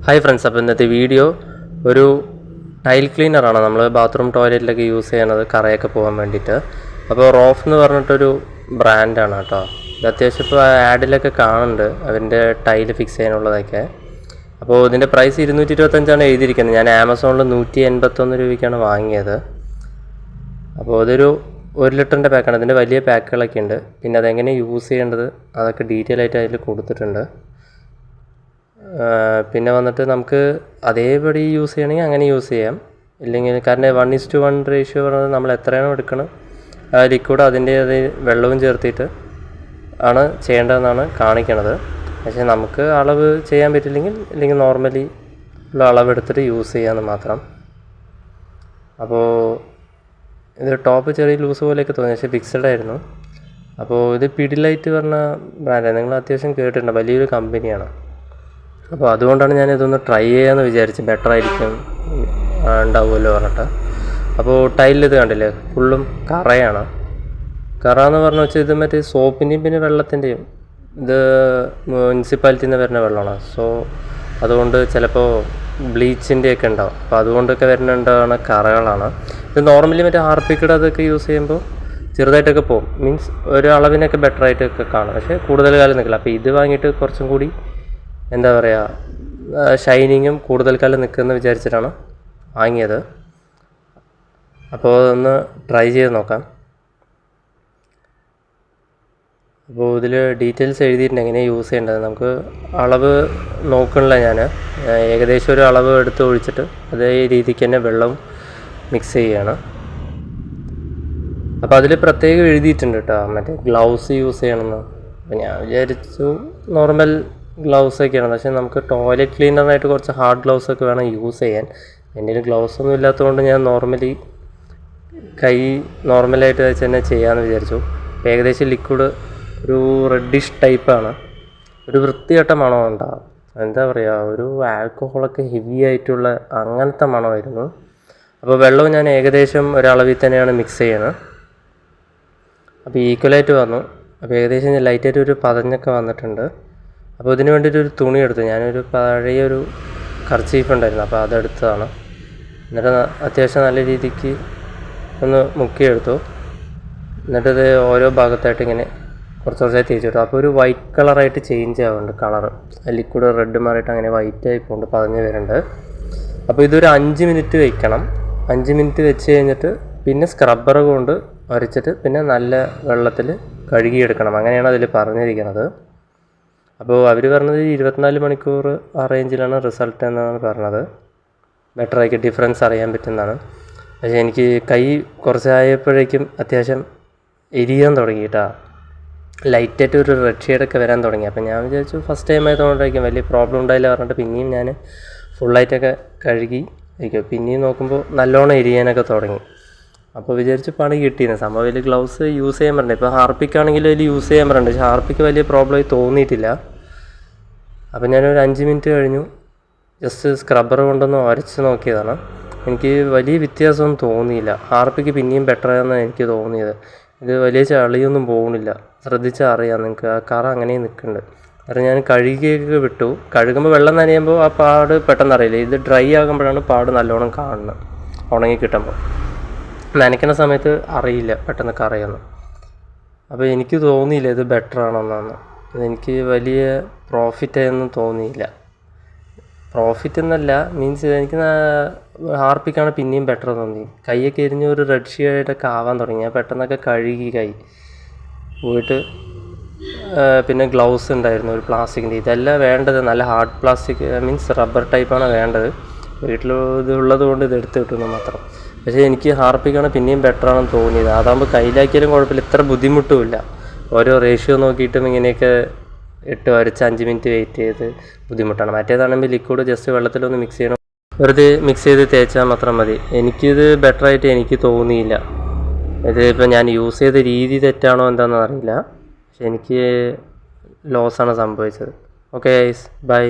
Hi friends, അപ്പോൾ ഇന്നത്തെ video ഒരു ടൈൽ ക്ലീനറാണ് നമ്മൾ ബാത്റൂം ടോയ്ലറ്റിലൊക്കെ യൂസ് ചെയ്യണത് കറയൊക്കെ പോകാൻ വേണ്ടിയിട്ട്. അപ്പോൾ റോഫ് എന്ന് പറഞ്ഞിട്ടൊരു ബ്രാൻഡാണ് കേട്ടോ. ഇത് അത്യാവശ്യം ഇപ്പോൾ ആഡിലൊക്കെ കാണുന്നുണ്ട് അവൻ്റെ ടൈൽ ഫിക്സ് ചെയ്യാനുള്ളതൊക്കെ. അപ്പോൾ ഇതിൻ്റെ പ്രൈസ് 225 എഴുതിയിരിക്കുന്നത്. ഞാൻ ആമസോണിൽ 181 രൂപയ്ക്കാണ് വാങ്ങിയത്. അപ്പോൾ അതൊരു 1 ലിറ്ററിൻ്റെ പാക്കാണ്. ഇതിൻ്റെ വലിയ പാക്കുകളൊക്കെ ഉണ്ട്. പിന്നെ അതെങ്ങനെ യൂസ് ചെയ്യേണ്ടത് അതൊക്കെ ഡീറ്റെയിൽ ആയിട്ട് അതിൽ കൊടുത്തിട്ടുണ്ട്. പിന്നെ വന്നിട്ട് നമുക്ക് അതേപടി യൂസ് ചെയ്യണമെങ്കിൽ അങ്ങനെ യൂസ് ചെയ്യാം. ഇല്ലെങ്കിൽ കാരണം 1:1 റേഷ്യോ പറഞ്ഞത് നമ്മൾ എത്രയാണോ എടുക്കണം ആ ലിക്വിഡ് അതിൻ്റെ വെള്ളവും ചേർത്തിട്ട് ആണ് ചെയ്യേണ്ടതെന്നാണ് കാണിക്കണത്. പക്ഷേ നമുക്ക് അളവ് ചെയ്യാൻ പറ്റില്ലെങ്കിൽ നോർമലി ഉള്ള അളവെടുത്തിട്ട് യൂസ് ചെയ്യാമെന്ന് മാത്രം. അപ്പോൾ ഇത് ടോപ്പ് ചെറിയ ലൂസ് പോലെയൊക്കെ തോന്നി, പക്ഷേ ഫിക്സഡ് ആയിരുന്നു. അപ്പോൾ ഇത് പിഡിലൈറ്റ് പറഞ്ഞ ബ്രാൻഡാണ്, നിങ്ങൾ അത്യാവശ്യം കേട്ടിട്ടുണ്ട്, വലിയൊരു കമ്പനിയാണ്. അപ്പോൾ അതുകൊണ്ടാണ് ഞാനിതൊന്ന് ട്രൈ ചെയ്യാമെന്ന് വിചാരിച്ച്, ബെറ്റർ ആയിരിക്കും ഉണ്ടാവുമല്ലോ പറഞ്ഞിട്ട്. അപ്പോൾ ടൈലിൽ ഇത് കണ്ടില്ലേ, ഫുള്ളും കറയാണ്. കറ എന്ന് പറഞ്ഞു വെച്ചാൽ ഇത് മറ്റേ സോപ്പിൻ്റെയും പിന്നെ വെള്ളത്തിൻ്റെയും, ഇത് മുനിസിപ്പാലിറ്റിയിൽ നിന്ന് വരുന്ന വെള്ളമാണ്. സോ അതുകൊണ്ട് ചിലപ്പോൾ ബ്ലീച്ചിൻ്റെയൊക്കെ ഉണ്ടാവും. അപ്പോൾ അതുകൊണ്ടൊക്കെ വരുന്നുണ്ടാവുന്ന കറകളാണ്. ഇത് നോർമലി മറ്റേ ഹാർപ്പിക്കഡ് അതൊക്കെ യൂസ് ചെയ്യുമ്പോൾ ചെറുതായിട്ടൊക്കെ പോകും, മീൻസ് ഒരു അളവിനൊക്കെ ബെറ്റർ ആയിട്ടൊക്കെ കാണും, പക്ഷേ കൂടുതൽ കാലം നിൽക്കില്ല. അപ്പോൾ ഇത് വാങ്ങിയിട്ട് കുറച്ചും കൂടി എന്താ പറയുക, ഷൈനിങ്ങും കൂടുതൽ കാലം നിൽക്കുമെന്ന് വിചാരിച്ചിട്ടാണ് വാങ്ങിയത്. അപ്പോൾ അതൊന്ന് ട്രൈ ചെയ്ത് നോക്കാം. അപ്പോൾ ഇതിൽ ഡീറ്റെയിൽസ് എഴുതിയിട്ടുണ്ട് എങ്ങനെയാണ് യൂസ് ചെയ്യേണ്ടത്. നമുക്ക് അളവ് നോക്കണില്ല, ഞാൻ ഏകദേശം ഒരു അളവ് എടുത്ത് ഒഴിച്ചിട്ട് അതേ രീതിക്ക് തന്നെ വെള്ളവും മിക്സ് ചെയ്യുകയാണ്. അപ്പോൾ അതിൽ പ്രത്യേകം എഴുതിയിട്ടുണ്ട് കേട്ടോ, മറ്റേ ഗ്ലൗസ് യൂസ് ചെയ്യണമെന്ന്. അപ്പോൾ ഞാൻ വിചാരിച്ചു നോർമൽ ഗ്ലൗസൊക്കെയാണ്, പക്ഷേ നമുക്ക് ടോയ്ലറ്റ് ക്ലീനറിനായിട്ട് കുറച്ച് ഹാർഡ് ഗ്ലൗസൊക്കെ വേണം യൂസ് ചെയ്യാൻ. എൻ്റെ ഗ്ലൗസൊന്നും ഇല്ലാത്തതുകൊണ്ട് ഞാൻ നോർമലി കൈ നോർമലായിട്ട് വെച്ച് തന്നെ ചെയ്യാമെന്ന് വിചാരിച്ചു. ഏകദേശം ലിക്വിഡ് ഒരു റെഡിഷ് ടൈപ്പാണ്, ഒരു വൃത്തികെട്ട മണം ഉണ്ടാകും. എന്താ പറയുക, ഒരു ആൽക്കഹോളൊക്കെ ഹെവി ആയിട്ടുള്ള അങ്ങനത്തെ മണമായിരുന്നു. അപ്പോൾ വെള്ളവും ഞാൻ ഏകദേശം ഒരളവിൽ തന്നെയാണ് മിക്സ് ചെയ്യുന്നത്. അപ്പോൾ ഈക്വലായിട്ട് വന്നു. അപ്പോൾ ഏകദേശം ഞാൻ ലൈറ്റായിട്ട് ഒരു പതഞ്ഞൊക്കെ വന്നിട്ടുണ്ട്. അപ്പോൾ ഇതിന് വേണ്ടിയിട്ടൊരു തുണി എടുത്തു. ഞാനൊരു പഴയൊരു കർച്ചീഫ് ഉണ്ടായിരുന്നു, അപ്പോൾ അതെടുത്തതാണ്. എന്നിട്ട് അത്യാവശ്യം നല്ല രീതിക്ക് ഒന്ന് മുക്കിയെടുത്തു. എന്നിട്ടത് ഓരോ ഭാഗത്തായിട്ട് ഇങ്ങനെ കുറച്ചായി തേച്ചിട്ടു. അപ്പോൾ ഒരു വൈറ്റ് കളറായിട്ട് ചേഞ്ച് ആവുന്നുണ്ട് കളറ്. ലിക്വിഡ് റെഡ് മാറിയിട്ട് അങ്ങനെ വൈറ്റായി പോകുന്നുണ്ട്, പതഞ്ഞ് വരുന്നുണ്ട്. അപ്പോൾ ഇതൊരു 5 മിനിറ്റ് വയ്ക്കണം. 5 മിനിറ്റ് വെച്ച് കഴിഞ്ഞിട്ട് പിന്നെ സ്ക്രബ്ബർ കൊണ്ട് ഉരച്ചിട്ട് പിന്നെ നല്ല വെള്ളത്തിൽ കഴുകിയെടുക്കണം. അങ്ങനെയാണ് അതിൽ പറഞ്ഞിരിക്കുന്നത്. അപ്പോൾ അവർ പറഞ്ഞത് 24 മണിക്കൂർ ആ റേഞ്ചിലാണ് റിസൾട്ട് എന്നാണ് പറഞ്ഞത്. ബെറ്ററായിട്ട് ഡിഫറൻസ് അറിയാൻ പറ്റുന്നതാണ്. പക്ഷേ എനിക്ക് കൈ കുറച്ചായപ്പോഴേക്കും അത്യാവശ്യം എരിയാൻ തുടങ്ങിയിട്ടാ, ലൈറ്റായിട്ട് ഒരു റെഡ് ഷെയ്ഡൊക്കെ വരാൻ തുടങ്ങി. അപ്പോൾ ഞാൻ വിചാരിച്ചു ഫസ്റ്റ് ടൈം ആയതുകൊണ്ടായിരിക്കും, വലിയ പ്രോബ്ലം ഉണ്ടായില്ല പറഞ്ഞിട്ട് പിന്നെയും ഞാൻ ഫുള്ളായിട്ടൊക്കെ കഴുകി വയ്ക്കും. പിന്നെയും നോക്കുമ്പോൾ നല്ലോണം എരിയാനൊക്കെ തുടങ്ങി. അപ്പോൾ വിചാരിച്ച് പണി കിട്ടിയിരുന്നു. സംഭവം വലിയ ഗ്ലൗസ് യൂസ് ചെയ്യാൻ പറഞ്ഞിട്ട്, ഇപ്പോൾ ഹാർപ്പിക്കാണെങ്കിലും അതിൽ യൂസ് ചെയ്യാൻ പറഞ്ഞിട്ട്, പക്ഷേ ഹാർപ്പിക്ക് വലിയ പ്രോബ്ലമായി തോന്നിയിട്ടില്ല. അപ്പോൾ ഞാനൊരു 5 മിനിറ്റ് കഴിഞ്ഞു ജസ്റ്റ് സ്ക്രബ്ബർ കൊണ്ടൊന്ന് ഉരച്ച് നോക്കിയതാണ്. എനിക്ക് വലിയ വ്യത്യാസമൊന്നും തോന്നിയില്ല. ഹാർപ്പിക്ക് പിന്നെയും ബെറ്ററാണെന്നാണ് എനിക്ക് തോന്നിയത്. ഇത് വലിയ ചളിയൊന്നും പോകുന്നില്ല, ശ്രദ്ധിച്ചാൽ അറിയാം നിങ്ങൾക്ക്. ആ കറ അങ്ങനെ നിൽക്കുന്നുണ്ട്. കാരണം ഞാൻ കഴുകിയൊക്കെ വിട്ടു. കഴുകുമ്പോൾ വെള്ളം നനയുമ്പോൾ ആ പാട് പെട്ടെന്ന് അറിയില്ല. ഇത് ഡ്രൈ ആകുമ്പോഴാണ് പാട് നല്ലോണം കാണുന്നത്. ഉണങ്ങി കിട്ടുമ്പോൾ നനയ്ക്കുന്ന സമയത്ത് അറിയില്ല പെട്ടെന്ന് കറയൊന്നും. അപ്പോൾ എനിക്ക് തോന്നിയില്ല ഇത് ബെറ്റർ ആണെന്നാണ്. എനിക്ക് വലിയ പ്രോഫിറ്റായൊന്നും തോന്നിയില്ല. പ്രോഫിറ്റ് എന്നല്ല, മീൻസ് എനിക്ക് ഹാർപ്പിക്കാണ് പിന്നെയും ബെറ്റർ തോന്നി. കൈയൊക്കെ എരിഞ്ഞ് ഒരു റെഡ് ഷെയ്ഡൊക്കെ ആവാൻ തുടങ്ങി. ഞാൻ പെട്ടെന്നൊക്കെ കഴുകി കൈ പോയിട്ട് പിന്നെ ഗ്ലൗസ് ഉണ്ടായിരുന്നു ഒരു പ്ലാസ്റ്റിക്കിൻ്റെ. ഇതല്ല വേണ്ടത്, നല്ല ഹാർഡ് പ്ലാസ്റ്റിക്, മീൻസ് റബ്ബർ ടൈപ്പാണ് വേണ്ടത്. വീട്ടിൽ ഇത് ഉള്ളത് കൊണ്ട് ഇത് എടുത്ത് കിട്ടുന്നു മാത്രം. പക്ഷേ എനിക്ക് ഹാർപ്പിക്കാണ് പിന്നെയും ബെറ്ററാണെന്ന് തോന്നിയത്. അതാകുമ്പോൾ കയ്യിലാക്കിയാലും കുഴപ്പമില്ല, ഇത്ര ബുദ്ധിമുട്ടുമില്ല. ഓരോ റേഷ്യോ നോക്കിയിട്ടും ഇങ്ങനെയൊക്കെ ഇട്ട് വരച്ച് 5 മിനിറ്റ് വെയിറ്റ് ചെയ്ത് ബുദ്ധിമുട്ടാണ്. മറ്റേതാണെങ്കിൽ ലിക്വിഡ് ജസ്റ്റ് വെള്ളത്തിലൊന്ന് മിക്സ് ചെയ്യണം, വെറുതെ മിക്സ് ചെയ്ത് തേച്ചാൽ മാത്രം മതി. എനിക്കിത് ബെറ്ററായിട്ട് എനിക്ക് തോന്നിയില്ല. ഇത് ഇപ്പോൾ ഞാൻ യൂസ് ചെയ്ത രീതി തെറ്റാണോ എന്താണെന്ന് അറിയില്ല, പക്ഷെ എനിക്ക് ലോസാണ് സംഭവിച്ചത്. Okay guys, by.